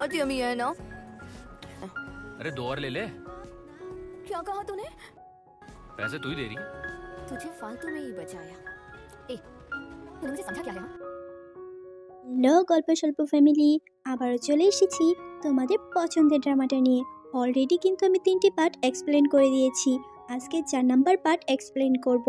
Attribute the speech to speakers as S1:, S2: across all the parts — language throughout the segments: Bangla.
S1: बहुत यमी है ना।
S2: अरे 2 और ले ले।
S1: क्या कहा तूने?
S2: पैसे तू ही दे रही है।
S1: तुझे फालतू में ही बचाया। ए, तूने मुझे समझा क्या है?
S3: হ্যালো গল্প স্বল্প ফ্যামিলি, আবারও চলে এসেছি তোমাদের পছন্দের ড্রামাটা নিয়ে। অলরেডি কিন্তু আমি 3টি পার্ট এক্সপ্লেন করে দিয়েছি, আজকে 4 নাম্বার পার্ট এক্সপ্লেন করব।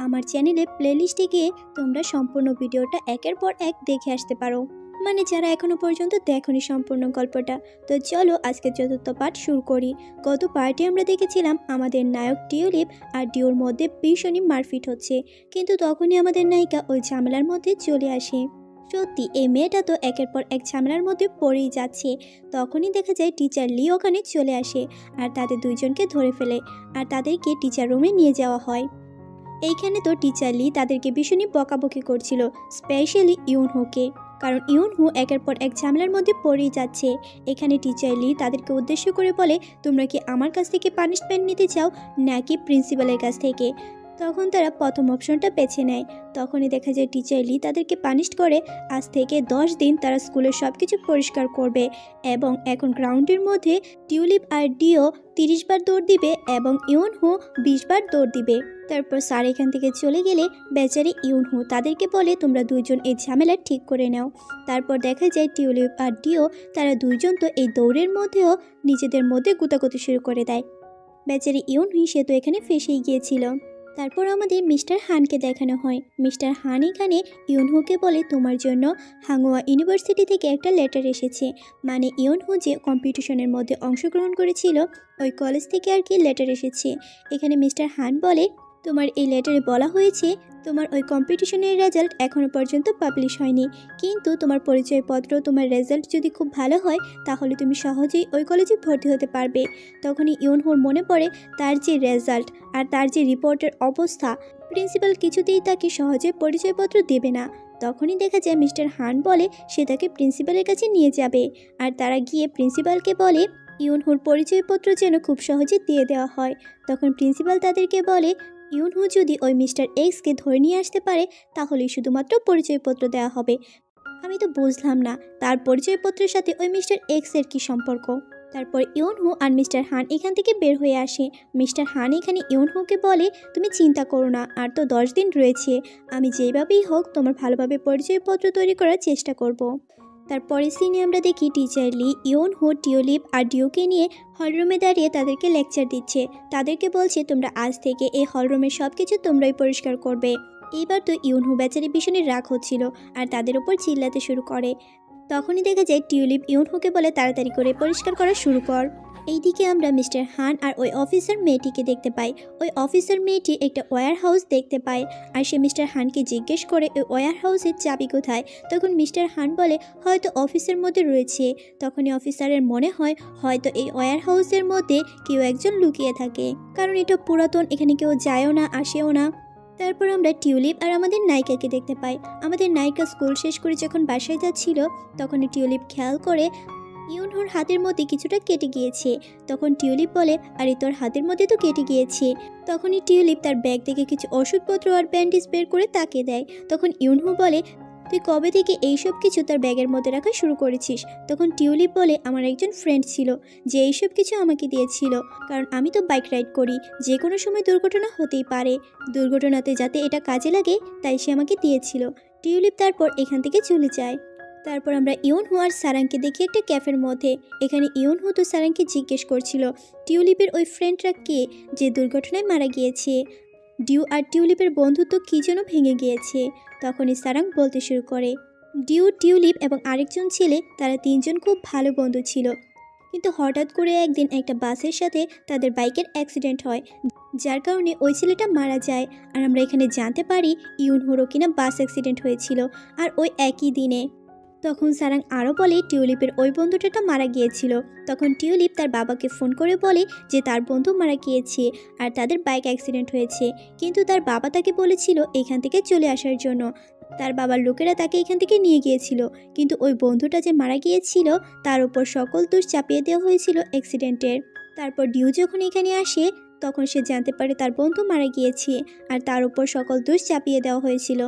S3: আমার চ্যানেলে প্লেলিস্টে গিয়ে তোমরা সম্পূর্ণ ভিডিওটা একের পর এক দেখে আসতে পারো, মানে যারা এখনো পর্যন্ত দেখোনি সম্পূর্ণ গল্পটা। তো চলো আজকে 4র্থ পার্ট শুরু করি। গত পার্টে আমরা দেখেছিলাম আমাদের নায়ক টিউলিপ আর ডিওর মধ্যে ভীষণই মারপিট হচ্ছে, কিন্তু তখনই আমাদের নায়িকা ওই ঝামেলার মধ্যে চলে আসে। সত্যি এই মেয়েটা তো একের পর এক ঝামেলার মধ্যে পড়েই যাচ্ছে। তখনই দেখা যায় টিচার লি ওখানে চলে আসে আর তাদের দুইজনকে ধরে ফেলে আর তাদেরকে টিচার রুমে নিয়ে যাওয়া হয়। এইখানে তো টিচার লি তাদেরকে ভীষণই বকাবকি করছিল, স্পেশালি ইউনহুকে, কারণ ইউনহু একের পর এক ঝামেলার মধ্যে পড়েই যাচ্ছে। এখানে টিচার লি তাদেরকে উদ্দেশ্য করে বলে, তোমরা কি আমার কাছ থেকে পানিশমেন্ট নিতে চাও নাকি প্রিন্সিপালের কাছ থেকে? তখন তারা প্রথম অপশনটা বেছে নেয়। তখনই দেখা যায় টিচার লি তাদেরকে পানিশ করে আজ থেকে 10 দিন তারা স্কুলের সব কিছু পরিষ্কার করবে, এবং এখন গ্রাউন্ডের মধ্যে টিউলিপ আর ডিও 30 বার দৌড় দিবে এবং ইউনহু 20 বার দৌড় দিবে। তারপর স্যার এখান থেকে চলে গেলে বেচারি ইউনহু তাদেরকে বলে, তোমরা দুইজন এই ঝামেলা ঠিক করে নাও। তারপর দেখা যায় টিউলিপ আর ডিও তারা দুইজন তো এই দৌড়ের মধ্যেও নিজেদের মধ্যে গুতাগুতি শুরু করে দেয়। বেচারি ইউনহু সে তো এখানে ফেসেই গিয়েছিল। তারপর আমাদের মিস্টার হানকে দেখানো হয়। মিস্টার হান এখানে ইউনহুকে বলে, তোমার জন্য হাংওয়া ইউনিভার্সিটি থেকে একটা লেটার এসেছে, মানে ইউনহু যে কম্পিটিশনের মধ্যে অংশগ্রহণ করেছিল ওই কলেজ থেকে আর কি লেটার এসেছে। এখানে মিস্টার হান বলে, তোমার এই লেটারে বলা হয়েছে তোমার ওই কম্পিটিশনের রেজাল্ট এখনও পর্যন্ত পাবলিশ হয়নি, কিন্তু তোমার পরিচয়পত্র, তোমার রেজাল্ট যদি খুব ভালো হয় তাহলে তুমি সহজেই ওই কলেজে ভর্তি হতে পারবে। তখনই ইউনহুর মনে পড়ে তার যে রেজাল্ট আর তার যে রিপোর্টের অবস্থা, প্রিন্সিপাল কিছুতেই তাকে সহজে পরিচয়পত্র দেবে না। তখনই দেখা যায় মিস্টার হান বলে সে তাকে প্রিন্সিপালের কাছে নিয়ে যাবে, আর তারা গিয়ে প্রিন্সিপালকে বলে ইউনহুর পরিচয়পত্র যেন খুব সহজে দিয়ে দেওয়া হয়। তখন প্রিন্সিপাল তাদেরকে বলে, ইউনহু যদি ওই মিস্টার এক্সকে ধরে নিয়ে আসতে পারে তাহলেই শুধুমাত্র পরিচয়পত্র দেওয়া হবে। আমি তো বুঝলাম না তার পরিচয়পত্রের সাথে ওই মিস্টার এক্সের কী সম্পর্ক। তারপর ইউনহু আর মিস্টার হান এখান থেকে বের হয়ে আসে। মিস্টার হান এখানে ইউনহুকে বলে, তুমি চিন্তা করো না, আর তো 10 দিন রয়েছে, আমি যেভাবেই হোক তোমার ভালোভাবে পরিচয়পত্র তৈরি করার চেষ্টা করব। তারপরের সিনে আমরা দেখি টিচার লি ইউনহু, টিউলিপ আর ডিওকে নিয়ে হলরুমে দাঁড়িয়ে তাদেরকে লেকচার দিচ্ছে। তাদেরকে বলছে, তোমরা আজ থেকে এই হলরুমের সব কিছু তোমরাই পরিষ্কার করবে। এইবার তো ইউনহু বেচারি ভীষণই রাগ হচ্ছিল আর তাদের ওপর চিল্লাতে শুরু করে। তখনই দেখা যায় টিউলিপ ইউনহুকে বলে, তাড়াতাড়ি করে পরিষ্কার করা শুরু কর। এইদিকে আমরা মিস্টার হান আর ওই অফিসার মেয়েটিকে দেখতে পাই। ওই অফিসার মেয়েটি একটা ওয়্যার হাউস দেখতে পায় আর সে মিস্টার হানকে জিজ্ঞেস করে ওই ওয়্যার হাউসের চাবি কোথায়। তখন মিস্টার হান বলে, হয়তো অফিসের মধ্যে রয়েছে। তখনই অফিসারের মনে হয় হয়তো এই ওয়্যার হাউসের মধ্যে কেউ একজন লুকিয়ে থাকে, কারণ এটা পুরাতন, এখানে কেউ যায়ও না আসেও না। তারপর আমরা টিউলিপ আর আমাদের নায়িকাকে দেখতে পাই। আমাদের নায়িকা স্কুল শেষ করে যখন বাসায় যাচ্ছিল তখনই টিউলিপ খেয়াল করে ইউনহুর হাতের মধ্যে কিছুটা কেটে গিয়েছে। তখন টিউলিপ বলে, আরে তোর হাতের মধ্যে তো কেটে গিয়েছে। তখনই টিউলিপ তার ব্যাগ থেকে কিছু ওষুধপত্র আর ব্যান্ডেজ বের করে তাকে দেয়। তখন ইউনহু বলে, তুই কবে থেকে এইসব কিছু তার ব্যাগের মধ্যে রাখা শুরু করেছিস? তখন টিউলিপ বলে, আমার একজন ফ্রেন্ড ছিল যে এইসব কিছু আমাকে দিয়েছিল, কারণ আমি তো বাইক রাইড করি, যে কোনো সময় দুর্ঘটনা হতেই পারে, দুর্ঘটনাতে যাতে এটা কাজে লাগে তাই সে আমাকে দিয়েছিল। টিউলিপ তারপর এখান থেকে চলে যায়। তারপর আমরা ইউনহু আর সারাংকে দেখি একটা ক্যাফের মধ্যে। এখানে ইউনহু তো সারাংকে জিজ্ঞেস করছিল টিউলিপের ওই ফ্রেন্ডরা কে যে দুর্ঘটনায় মারা গিয়েছে। ডিউ আর টিউলিপের বন্ধুত্ব কী যেন ভেঙে গিয়েছে। তখনই সারাং বলতে শুরু করে, ডিউ, টিউলিপ এবং আরেকজন ছেলে, তারা 3 জন খুব ভালো বন্ধু ছিল, কিন্তু হঠাৎ করে একদিন একটা বাসের সাথে তাদের বাইকের অ্যাক্সিডেন্ট হয়, যার কারণে ওই ছেলেটা মারা যায়। আর আমরা এখানে জানতে পারি ইউনহুরও কিনা বাস অ্যাক্সিডেন্ট হয়েছিল আর ওই একই দিনে। তখন সারাং আরও বলে টিউলিপের ওই বন্ধুটা মারা গিয়েছিল। তখন টিউলিপ তার বাবাকে ফোন করে বলে যে তার বন্ধু মারা গিয়েছে আর তাদের বাইক অ্যাক্সিডেন্ট হয়েছে, কিন্তু তার বাবা তাকে বলেছিল এখান থেকে চলে আসার জন্য। তার বাবার লোকেরা তাকে এখান থেকে নিয়ে গিয়েছিল, কিন্তু ওই বন্ধুটা যে মারা গিয়েছিল তার উপর সকল দোষ চাপিয়ে দেওয়া হয়েছিল অ্যাক্সিডেন্টের। তারপর ডিউ যখন এখানে আসে তখন সে জানতে পারে তার বন্ধু মারা গিয়েছে আর তার উপর সকল দোষ চাপিয়ে দেওয়া হয়েছিল।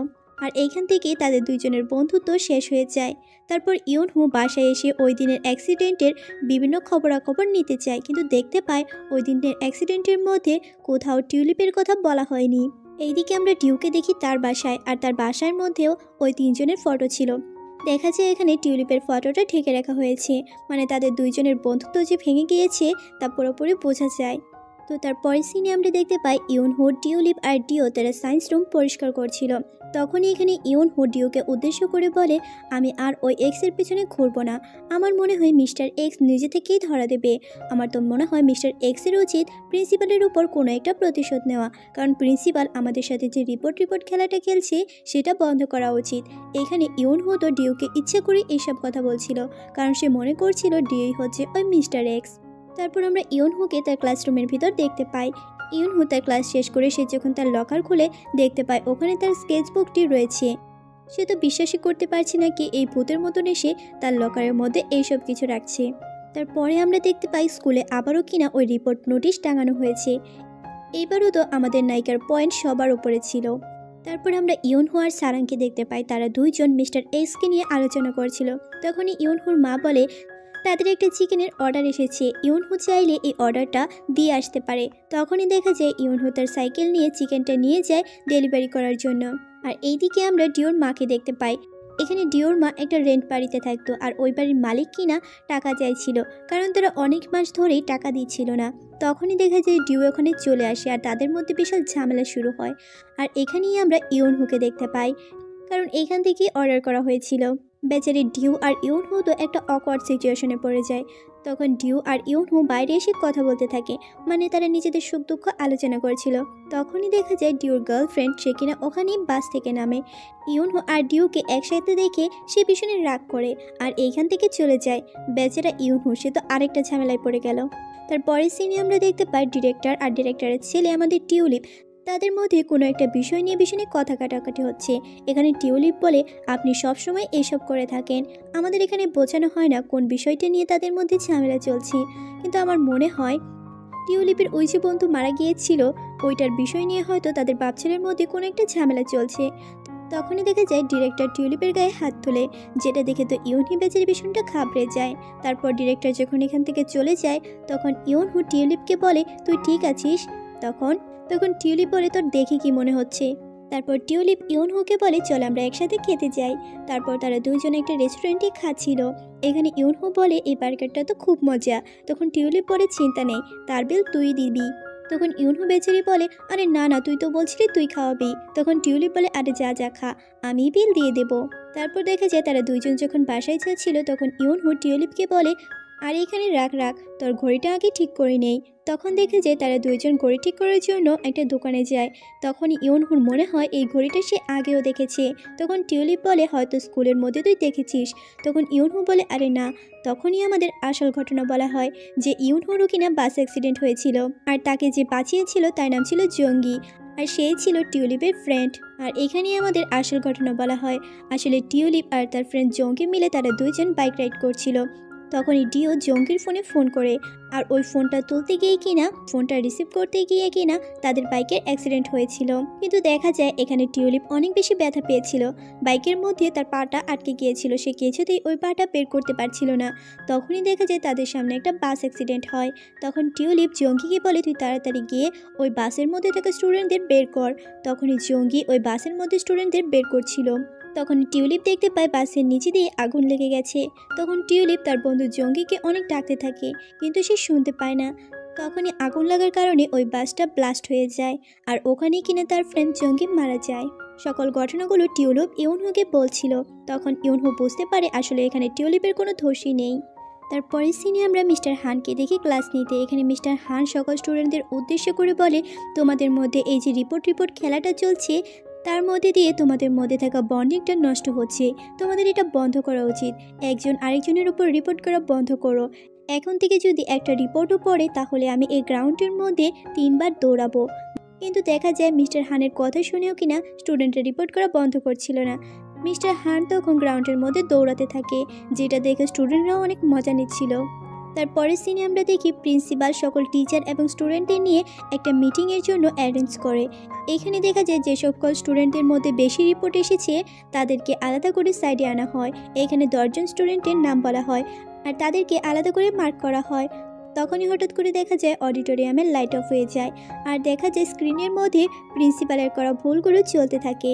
S3: আর এইখান থেকে তাদের দুইজনের বন্ধুত্ব শেষ হয়ে যায়। তারপর ইউনহু বাসায় এসে ওই দিনের অ্যাক্সিডেন্টের বিভিন্ন খবরাখবর নিতে চায়, কিন্তু দেখতে পায় ওই দিনের অ্যাক্সিডেন্টের মধ্যে কোথাও টিউলিপের কথা বলা হয়নি। এইদিকে আমরা ডিউকে দেখি তার বাসায়, আর তার বাসার মধ্যেও ওই তিনজনের ফটো ছিল। দেখা যায় এখানে টিউলিপের ফটোটা ঢেকে রাখা হয়েছে, মানে তাদের দুইজনের বন্ধুত্ব যে ভেঙে গিয়েছে তা পুরোপুরি বোঝা যায়। তো তার পরের সিনে আমরা দেখতে পাই ইউনহু, টিউলিপ আর ডিও তারা সায়েন্স রুম পরিষ্কার করছিল। তখনই এখানে ইউনহু ডিওকে উদ্দেশ্য করে বলে, আমি আর ওই এক্সের পিছনে ঘুরবো না। আমার মনে হয় মিস্টার এক্স নিজে থেকেই ধরা দেবে। আমার তো মনে হয় মিস্টার এক্সের উচিত প্রিন্সিপালের উপর কোনো একটা প্রতিশোধ নেওয়া, কারণ প্রিন্সিপাল আমাদের সাথে যে রিপোর্ট খেলাটা খেলছে সেটা বন্ধ করা উচিত। এখানে ইউনহু তো ডিওকে ইচ্ছে করে এইসব কথা বলছিল, কারণ সে মনে করছিল ডিওই হচ্ছে ওই মিস্টার এক্স। তারপর আমরা ইউনহুকে তার ক্লাসরুমের ভিতর দেখতে পাই। ইউনহু তার ক্লাস শেষ করে সে যখন তার লকার খুলে দেখতে পায় ওখানে তার স্কেচবুকটি রয়েছে। সে তো বিশ্বাসই করতে পারছে না কি এই ভূতের মতন এসে তার লকারের মধ্যে এইসব কিছু রাখছে। তারপরে আমরা দেখতে পাই স্কুলে আবারও কিনা ওই রিপোর্ট নোটিশ টাঙানো হয়েছে। এইবারও তো আমাদের নায়িকার পয়েন্ট সবার উপরে ছিল। তারপর আমরা ইউনহু আর সারাংকে দেখতে পাই, তারা দুইজন মিস্টার এক্সকে নিয়ে আলোচনা করছিল। তখনই ইউনহুর মা বলে তাদের একটা চিকেনের অর্ডার এসেছে, ইউনহু চাইলে এই অর্ডারটা দিয়ে আসতে পারে। তখনই দেখা যায় ইউনহু তার সাইকেল নিয়ে চিকেনটা নিয়ে যায় ডেলিভারি করার জন্য। আর এইদিকে আমরা ডিওর মাকে দেখতে পাই। এখানে ডিওর মা একটা রেন্ট বাড়িতে থাকতো, আর ওই বাড়ির মালিক কিনা টাকা চাইছিল, কারণ তারা অনেক মাস ধরেই টাকা দিচ্ছিল না। তখনই দেখা যায় ডিও ওখানে চলে আসে, আর তাদের মধ্যে বিশাল ঝামেলা শুরু হয়। আর এখানেই আমরা ইউনহুকে দেখতে পাই, কারণ এইখান থেকেই অর্ডার করা হয়েছিল। বেচারি ডিউ আর ইউনহু তো একটা অকওয়ার্ড সিচুয়েশনে পড়ে যায়। তখন ডিউ আর ইউনহু বাইরে এসে কথা বলতে থাকে, মানে তারা নিজেদের সুখ দুঃখ আলোচনা করছিল। তখনই দেখা যায় ডিউর গার্লফ্রেন্ড সে কিনা ওখানেই বাস থেকে নামে। ইউনহু আর ডিউকে একসাথে দেখে সে ভীষণ রাগ করে আর এইখান থেকে চলে যায়। বেচারা ইউনহু সে তো আরেকটা ঝামেলায় পড়ে গেল। তারপরের সিনে আমরা দেখতে পাই ডিরেক্টর আর ডিরেক্টরের ছেলে আমাদের টিউলিপ, তাদের মধ্যে কোনো একটা বিষয় নিয়ে ভীষণ কথা কাটাকাটি হচ্ছে। এখানে টিউলিপ বলে, আপনি সবসময় এসব করে থাকেন, আমাদের এখানে বোঝানো হয় না কোন বিষয়টা নিয়ে তাদের মধ্যে ঝামেলা চলছে। কিন্তু আমার মনে হয় টিউলিপের ওই যে বন্ধু মারা গিয়েছিল ওইটার বিষয় নিয়ে হয়তো তাদের বাপ ছেলের মধ্যে কোনো একটা ঝামেলা চলছে। তখনই দেখা যায় ডিরেক্টর টিউলিপের গায়ে হাত তোলে, যেটা দেখে তো ইউনহু বেচারি ভীষণটা ঘাবড়ে যায়। তারপর ডিরেক্টর যখন এখান থেকে চলে যায় তখন ইউনহু টিউলিপকে বলে, তুই ঠিক আছিস? তখন টিউলিপ বলে, তোর দেখে কি মনে হচ্ছে? তারপর টিউলিপ ইউনহুকে বলে, চল আমরা একসাথে খেতে যাই। তারপর তারা দুইজন একটা রেস্টুরেন্টে খাচ্ছিল। এখানে ইউনহু বলে, এই বার্গারটা তো খুব মজা। তখন টিউলিপ বলে, চিন্তা নেই, তার বিল তুই দিবি। তখন ইউনহু বেচারি বলে, আরে না না, তুই তো বলছিলি তুই খাওয়াবি। তখন টিউলিপ বলে, আরে যা যা খা, আমি বিল দিয়ে দেবো। তারপর দেখা যায় তারা দুইজন যখন বাসায় যাচ্ছিল তখন ইউনহু টিউলিপকে বলে, আর এখানে রাখ, তোর ঘড়িটা আগে ঠিক করে নেই। তখন দেখে যায় তারা দুইজন ঘড়ি ঠিক করার জন্য একটা দোকানে যায়। তখন ইউনহুর মনে হয় এই ঘড়িটা সে আগেও দেখেছে। তখন টিউলিপ বলে, হয়তো স্কুলের মধ্যে তুই দেখেছিস। তখন ইউনহু বলে, আরে না। তখনই আমাদের আসল ঘটনা বলা হয় যে ইউনহুরও কিনা বাস অ্যাক্সিডেন্ট হয়েছিল, আর তাকে যে বাঁচিয়েছিল তার নাম ছিল জঙ্গি, আর সেই ছিল টিউলিপের ফ্রেন্ড। আর এখানেই আমাদের আসল ঘটনা বলা হয়। আসলে টিউলিপ আর তার ফ্রেন্ড জঙ্গি মিলে তারা দুইজন বাইক রাইড করছিল। তখনই ডিও জঙ্গির ফোনে ফোন করে, আর ওই ফোনটা তুলতে গিয়ে কিনা ফোনটা রিসিভ করতে গিয়ে কিনা তাদের বাইকের অ্যাক্সিডেন্ট হয়েছিল। কিন্তু দেখা যায় এখানে টিউলিপ অনেক বেশি ব্যথা পেয়েছিল, বাইকের মধ্যে তার পাটা আটকে গিয়েছিল, সে কিছুতেই ওই পাটা বের করতে পারছিল না। তখনই দেখা যায় তাদের সামনে একটা বাস অ্যাক্সিডেন্ট হয়। তখন টিউলিপ জঙ্গিকে বলে, তুই তাড়াতাড়ি গিয়ে ওই বাসের মধ্যে থাকা স্টুডেন্টদের বের কর। তখনই জঙ্গি ওই বাসের মধ্যে স্টুডেন্টদের বের করছিল। তখন টিউলিপ দেখতে পায় বাসের নিচে দিয়ে আগুন লেগে গেছে। তখন টিউলিপ তার বন্ধু জঙ্গিকে অনেক ডাকতে থাকে, কিন্তু সে শুনতে পায় না। তখনই আগুন লাগার কারণে ওই বাসটা ব্লাস্ট হয়ে যায়, আর ওখানে কিনা তার ফ্রেন্ড জঙ্গি মারা যায়। সকল ঘটনাগুলো টিউলিপ ইউনহুকে বলছিল। তখন ইউনহু বুঝতে পারে আসলে এখানে টিউলিপের কোনো দোষই নেই। তারপরের সিনে আমরা মিস্টার হানকে দেখি ক্লাস নিতে। এখানে মিস্টার হান সকল স্টুডেন্টদের উদ্দেশ্য করে বলে, তোমাদের মধ্যে এই যে রিপোর্ট খেলাটা চলছে তার মধ্যে দিয়ে তোমাদের মধ্যে থাকা বন্ডিংটা নষ্ট হচ্ছে। তোমাদের এটা বন্ধ করা উচিত। একজন আরেকজনের উপর রিপোর্ট করা বন্ধ করো। এখন থেকে যদি একটা রিপোর্টও পড়ে তাহলে আমি এই গ্রাউন্ডের মধ্যে 3 বার দৌড়াবো। কিন্তু দেখা যায় মিস্টার হানের কথা শুনেও কিনা স্টুডেন্টরা রিপোর্ট করা বন্ধ করছিল না। মিস্টার হান তখন গ্রাউন্ডের মধ্যে দৌড়াতে থাকে, যেটা দেখে স্টুডেন্টরাও অনেক মজা নিচ্ছিল। তারপরের সিনে আমরা দেখি প্রিন্সিপাল সকল টিচার এবং স্টুডেন্টদের নিয়ে একটা মিটিংয়ের জন্য অ্যারেঞ্জ করে। এখানে দেখা যায় যে সকল স্টুডেন্টদের মধ্যে বেশি রিপোর্ট এসেছে তাদেরকে আলাদা করে সাইডে আনা হয়। এখানে 10 জন স্টুডেন্টের নাম বলা হয় আর তাদেরকে আলাদা করে মার্ক করা হয়। তখনই হঠাৎ করে দেখা যায় অডিটোরিয়ামের লাইট অফ হয়ে যায় আর দেখা যায় স্ক্রিনের মধ্যে প্রিন্সিপালের করা ভুলগুলো চলতে থাকে।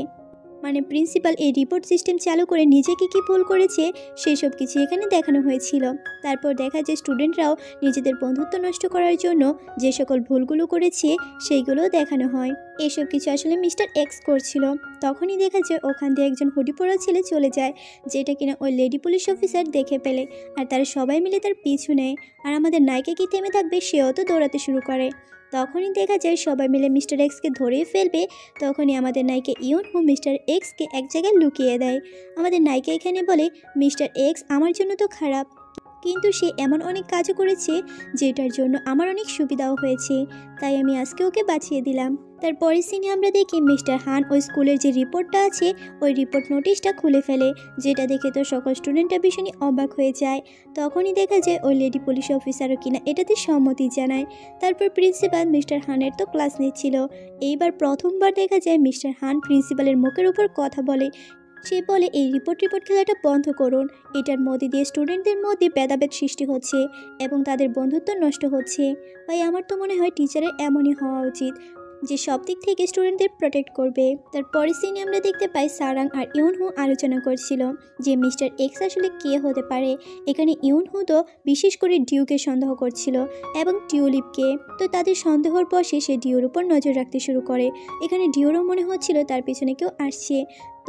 S3: মানে প্রিন্সিপাল এই রিপোর্ট সিস্টেম চালু করে নিজেকে কি ভুল করেছে সেসব কিছু এখানে দেখানো হয়েছিল। তারপর দেখা যায় স্টুডেন্টরাও নিজেদের বন্ধুত্ব নষ্ট করার জন্য যে সকল ভুলগুলো করেছে সেইগুলোও দেখানো হয়। এসব কিছু আসলে মিস্টার এক্স করছিল। তখনই দেখা যায় ওখান দিয়ে একজন হুডি পরা ছেলে চলে যায়, যেটা কিনা ওই লেডি পুলিশ অফিসার দেখে ফেলে আর তারা সবাই মিলে তার পিছু নেয়। আর আমাদের নায়িকা কি থেমে থাকবে, সেও তো দৌড়াতে শুরু করে। তখনই দেখা যায় সবাই মিলে মিস্টার এক্সকে ধরেই ফেলবে। তখনই আমাদের নায়িকা ইউনহো মিস্টার এক্সকে এক জায়গায় লুকিয়ে দেয়। আমাদের নায়িকা এখানে বলে, মিস্টার এক্স আমার জন্য তো খারাপ, কিন্তু সে এমন অনেক কাজও করেছে যেটার জন্য আমার অনেক সুবিধাও হয়েছে, তাই আমি আজকে ওকে বাঁচিয়ে দিলাম। তারপরের সিনে আমরা দেখি মিস্টার হান ওই স্কুলের যে রিপোর্টটা আছে ওই রিপোর্ট নোটিশটা খুলে ফেলে, যেটা দেখে তো সকল স্টুডেন্টরা ভীষণই অবাক হয়ে যায়। তখনই দেখা যায় ওই লেডি পুলিশ অফিসারও কিনা এটাতে সম্মতি জানায়। তারপর প্রিন্সিপাল মিস্টার হানের তো ক্লাস নিচ্ছিল। এইবার প্রথমবার দেখা যায় মিস্টার হান প্রিন্সিপালের মুখের উপর কথা বলে। সে বলে, এই রিপোর্ট খেলাটা বন্ধ করুন, এটার মধ্যে দিয়ে স্টুডেন্টদের মধ্যে ভেদাভেদ সৃষ্টি হচ্ছে এবং তাদের বন্ধুত্ব নষ্ট হচ্ছে। তাই আমার তো মনে হয় টিচারের এমনই হওয়া উচিত যে সব দিক থেকে স্টুডেন্টদের প্রোটেক্ট করবে। তারপরের সিনে আমরা দেখতে পাই সারাং আর ইউনহু আলোচনা করছিল যে মিস্টার এক্স আসলে কে হতে পারে। এখানে ইউনহু তো বিশেষ করে ডিউকে সন্দেহ করছিল এবং টিউলিপকে। তো তাদের সন্দেহর বশে সে ডিউর উপর নজর রাখতে শুরু করে। এখানে ডিউরও মনে হচ্ছিল তার পিছনে কেউ আসছে।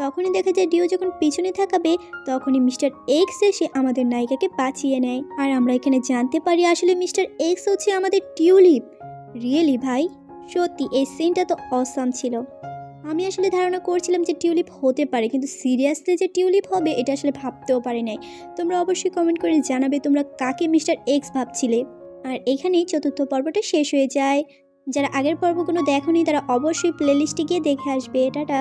S3: তখনই দেখা যায় ডিও যখন পিছনে থাকাবে তখনই মিস্টার এক্স এসে আমাদের নায়িকাকে বাঁচিয়ে নেয়। আর আমরা এখানে জানতে পারি আসলে মিস্টার এক্স হচ্ছে আমাদের টিউলিপ। রিয়েলি ভাই, সত্যি এই সিনটা তো অসাম ছিল। আমি আসলে ধারণা করছিলাম যে টিউলিপ হতে পারে, কিন্তু সিরিয়াসলি যে টিউলিপ হবে এটা আসলে ভাবতেও পারি নাই। তোমরা অবশ্যই কমেন্ট করে জানাবে তোমরা কাকে মিস্টার এক্স ভাবছিলে। আর এখানেই চতুর্থ পর্বটা শেষ হয়ে যায়। যারা আগের পর্বগুলো দেখোনি তারা অবশ্যই প্লেলিস্টে গিয়ে দেখে আসবে। টাটা।